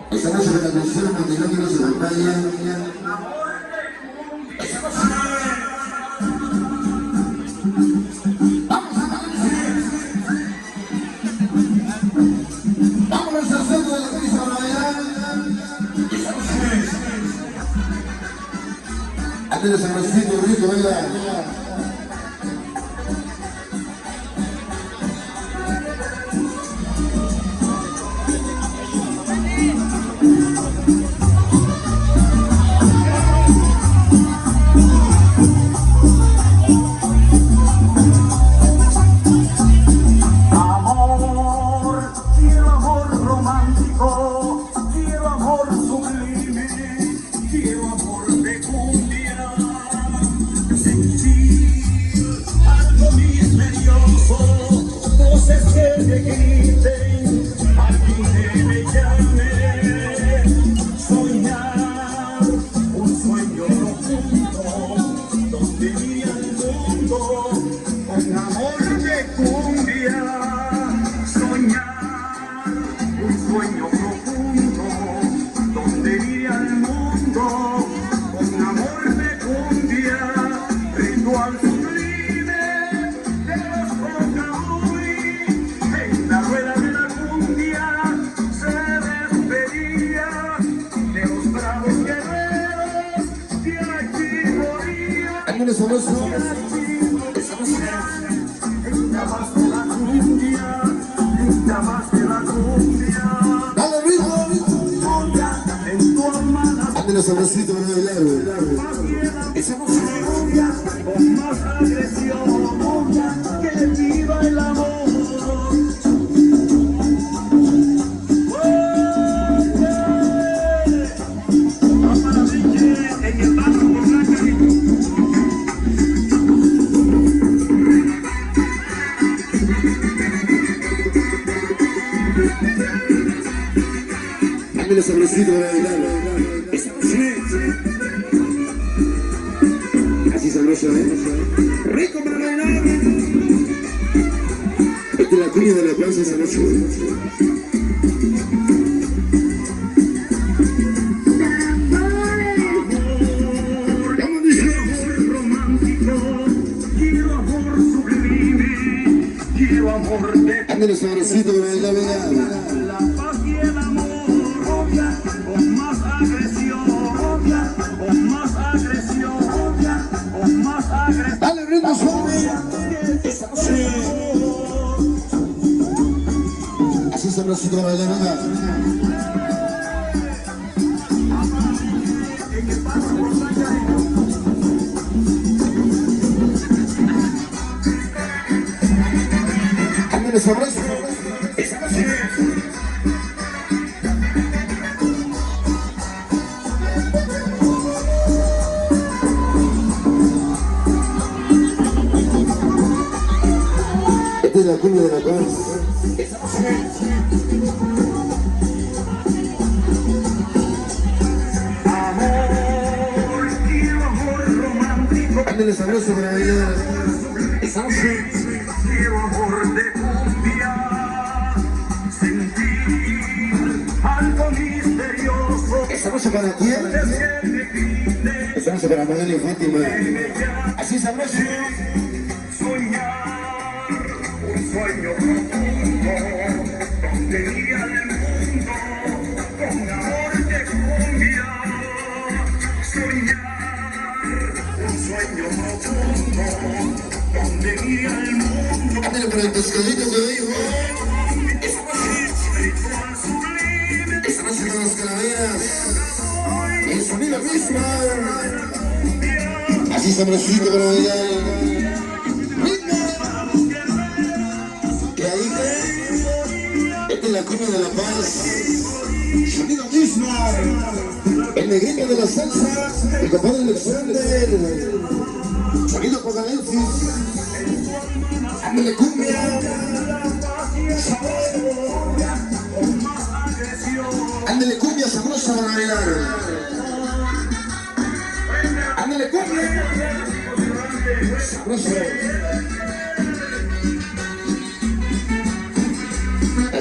Esta noche la canción continúa que nos acompaña. Vámonos al centro de la pista para bailar. Antes de sabrosito, rico, venga. Dale ritmo. Ándale sabrosito para bailar, güey. Esa música con más agresión que viva el amor. Ándale sabrosito para bailar. Así sabroso, rico para bailar. Esta es la cuña de la plaza esa noche. Ándale sabrosito para bailar, venga. Dale ritmo suave. Así sabrosito para bailar, venga. Ándale sabroso. Esta es la cumbia de la paz. Ándale sabroso para bailar. Quiero amor de cumbia, sentir algo misterioso. Esta noche para quién? Esta noche para Manuel y Fátima. Así sabroso. Soñar un sueño profundo, donde guía el mundo con amor de cumbia. Soñar un sueño profundo, donde guía el mundo. Ándale por el pescadito que dijo. Esta noche con las calaveras. El sonido mismo. Así sabrosito para bailar. Esta es la cumbia de la paz. Sonido mismo. El negrito de la salsa. El compadre Alexander. Sonido Apocalipsis. Ándale cumbia. Ándale cumbia sabrosa para bailar. Ándale cumbia. Sabroso.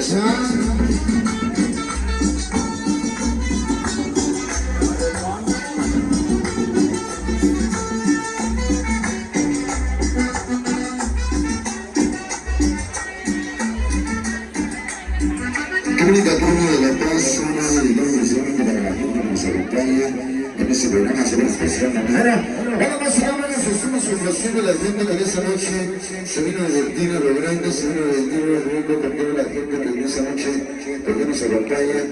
salsa. Qué bonita Cumbia de la Paz, una dedicada precisamente para la gente que nos acompaña en este programa sobre la especial mañana. Nada más y nada menos estamos complaciendo a la gente que en esta noche se vino a divertir a lo grande, se vino a divertir a lo rico, también a la gente que en esta noche nos acompaña.